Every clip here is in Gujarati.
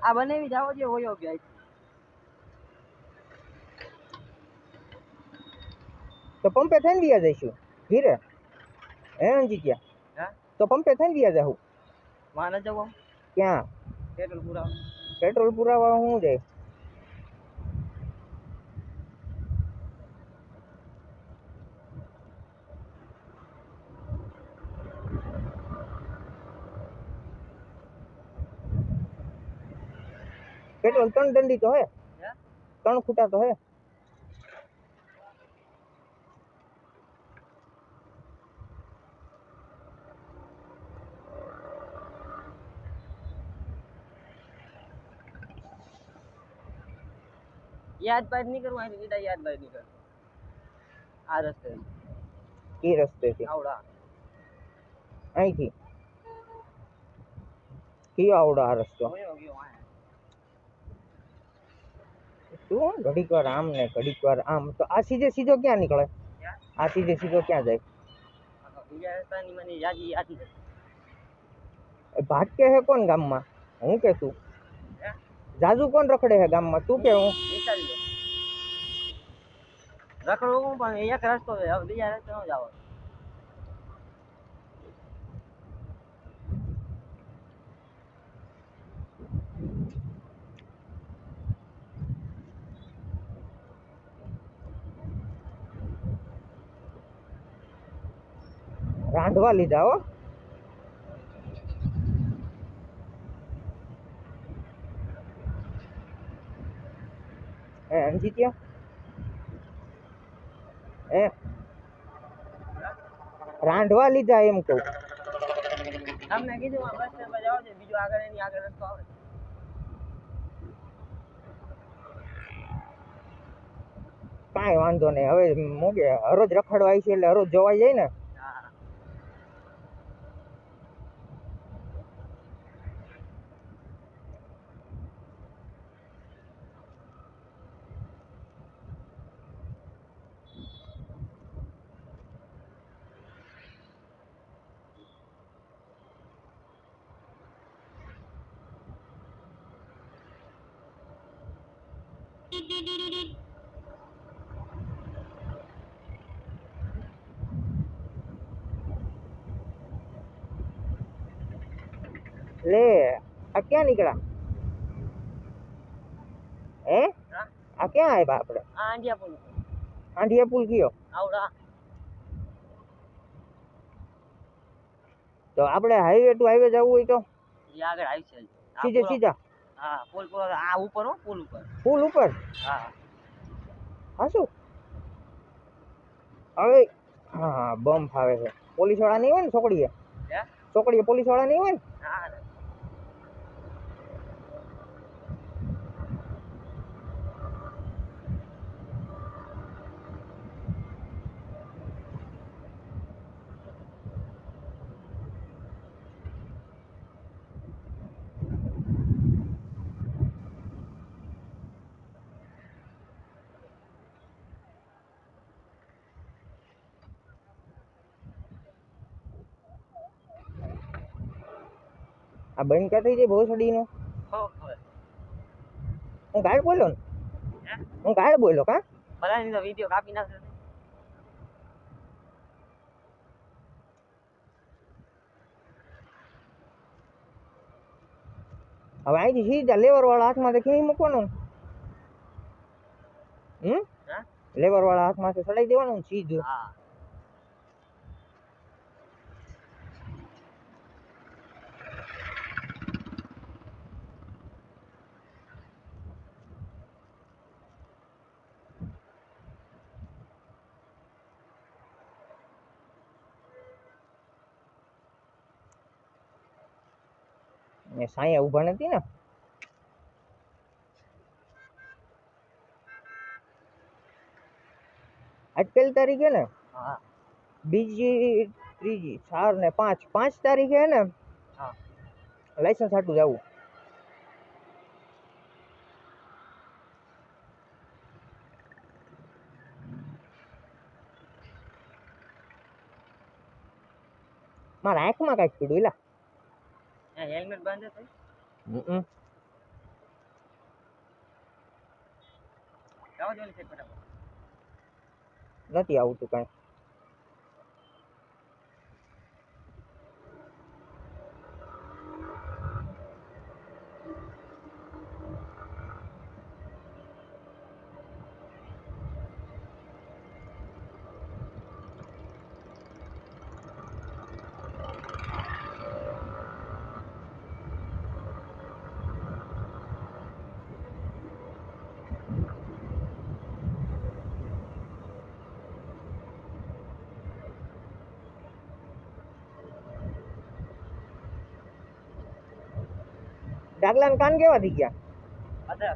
આ બનેવી જાવ જે હોયો ગયા તો પંપે થઈને વ્યા જઈશું ધીરે હે અંજીત્યા હા તો પંપે થઈને વ્યા જાઉં વાન જવો ક્યાં પેટ્રોલ પુરાવા હું જાય पेट्रोल 3 डंडी तो है 3 खूटा तो है याद बात नहीं करूँ सीधा याद बात नहीं कर आ रस्ते की रस्ते थी आवड़ा आई थी की आवड़ा आ रस्तो तू घड़ी कर आम ने घड़ी कर आम तो आ सीधे सीधो क्या निकले आ सीधे सीधो क्या जाए भाग के है कौन गाम में हूँ के तू जाजू कौन रखड़े है गाम में तू के हूँ રખડો હું પણ એક રસ્તો છે હવે બીજા રસ્તે ન જાવ रांधवा लीधा हो अंजित्या रांधवा लीधा एम कहूं તમને કીધું બસ સ્ટેન્ડ પર જાવ છે બીજો આગળ એની આગળ રસ્તો આવે કાંઈ વાંધો નહીં હવે મોગે હરોજ રખડવા આવી છે એટલે હરોજ જોવાઈ જાય ને ले आ क्या निकला है आ क्या है बाप रे आंडिया पुल कियो આવડા तो આપણે હાઈવે ટુ હાઈવે જવું હોય તો એ આગળ આવી છે સીધે સીધા હા પુલ પર આ ઉપર હો પુલ ઉપર હા હાશું હવે હા બમ ફાવે છે પોલીસ વાળા નહીં હોય ને ચોકડીએ પોલીસ વાળા નહીં હોય ને હા આ બંધ કરી દે ભોસડીનો હું ગાળ બોલ્યો ને હું ગાળ બોલ્યો કા બધાની તો વિડિયો કાપી નાખજો હવે અહીંથી સીધા લેવર વાળા હાથમાં ક્યાંય મૂકવાનું લેવર વાળા હાથમાં ચડાઈ દેવાનું સીધું હા ને સાયા ઊભા નથી ને આજ પહેલી તારીખે ને હા બીજી ત્રીજી 4 ને 5 તારીખે હે ને હા લાયસન્સ હાટું જવું મારા આંખમાં કાંઈક પીડું એલા હેલ્મેટ બાંધે છે જવા દો ને સાહેબ ફટાફટ. નથી આવતું કાંઈ. ડાગલાના કાન કેવા થઈ ગયા? અચ્છા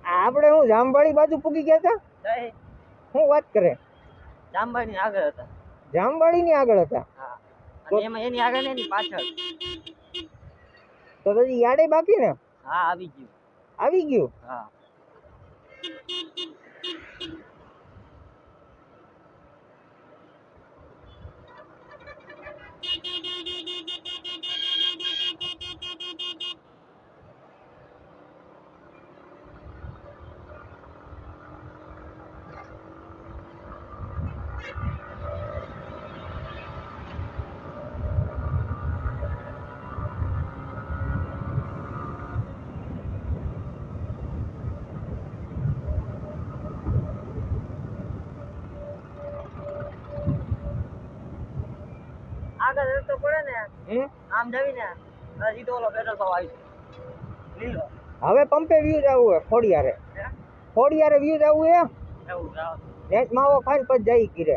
આપણે હું જામવાળી બાજુ પૂગી ગયા હતા? જય શું વાત કરે? જામબાની આગળ હતા. જામવાળીની આગળ હતા? હા અને એમાં એની આગળ ને એની પાછળ. તો હજી યાડે બાકી ને? હા આવી ગયું. આવી ગયું? હા આગળ રસ્તો પડે ને આમ જવીને સીધો ઓલો પેટ્રોલ પંપ આવી છે લીલો. હવે પંપે વ્યૂ જવું હે ખોડિયારે. ખોડિયારે વ્યૂ જવું હે. એવું જાવ નેટ માવો ખાઈને પછી જઈ કીરે.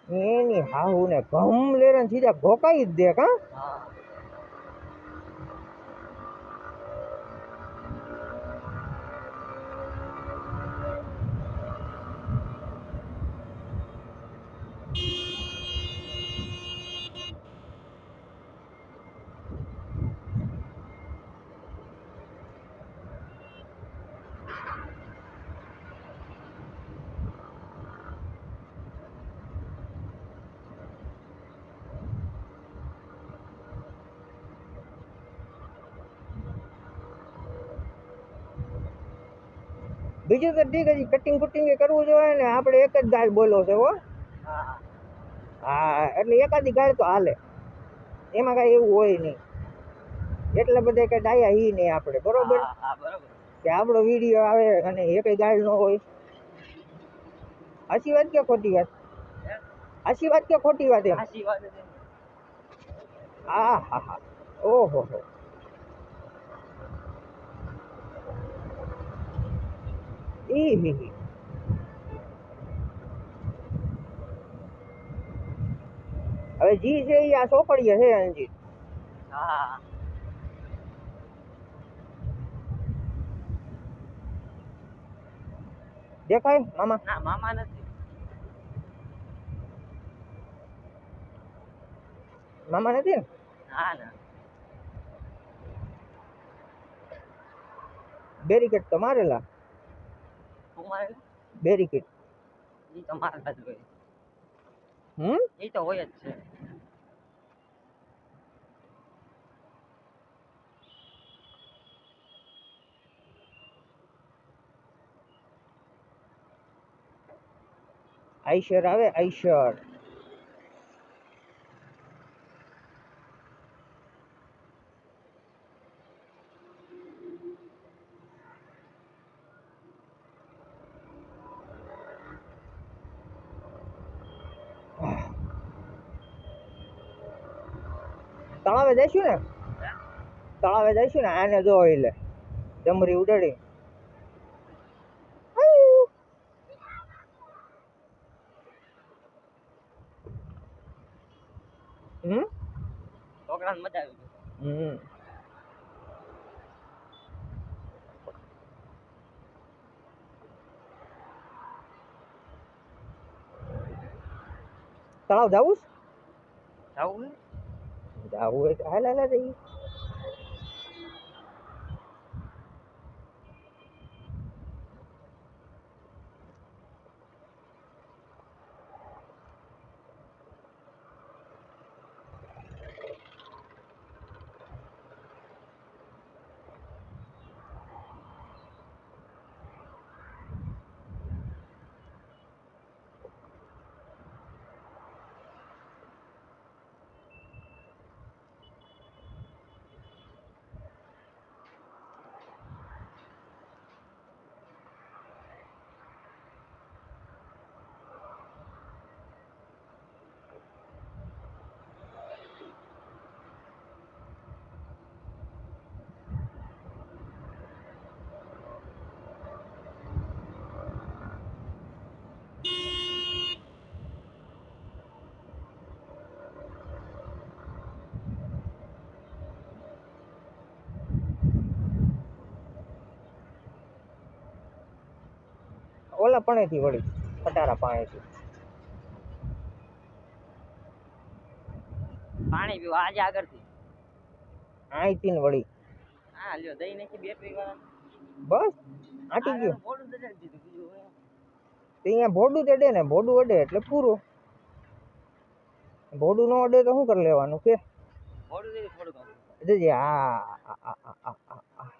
એની હાહુ ને ઘમ લેરે સીધા ભોકાઈ જ દે કા. હા બીજું તો ઠીક હજી કટિંગ કુટિંગ કરવું જોઈએ ને આપણે એક જ ગાળ બોલો છે હો. હા હા એટલે એકાદી ગાળ તો હાલે, એમાં કાંઈ એવું હોય નહીં. એટલે બધા કઈ ડાયા હી નહીં આપણે, બરોબર હા બરોબર. કે આપણો વિડીયો આવે અને એકેય ગાળ ન હોય. સાચી વાત કે ખોટી વાત? સાચી વાત કે ખોટી વાત? એમ સાચી વાત છે. હા હા હા ઓહો હો. ઈ હવે જી છે ઈ આ ચોપડીએ છે અંજી. હા દેખાય મામા? ના મામા નથી. મામા નથી ને? હા ના બેરિકેડ તો મારેલા. તું મારે બેરિકેડ. ઈ તો મારતા જ હોય. હમ ઈ તો હોય જ છે. આઈશર આવે આઈશર. તળાવે જઈશું ને? તળાવે જઈશું ને? આને જો એટલે ડમરી ઉડાડી. હમ છોકરાને મજા આવી ગઈ. હમ તળાવ જાવું જાવું જાવું હોય તો હાલ હાલ જઈએ. ઓલા પણેથી વળી ખટારા પાણીથી પાણી પીવા આજે આગળથી. અહીંથી ને વળી હા લ્યો દઈ નાખી બેટરી વાળા. બસ આટી ગયું. મોડું દજાડી દીધું બીજું હોય. તો અહીંયા ભોડું ચડે ને, ભોડું અડે એટલે પૂરું. ભોડું ન અડે તો શું કરી લેવાનું કે? મોડું દઈ થોડુંક. જજે આ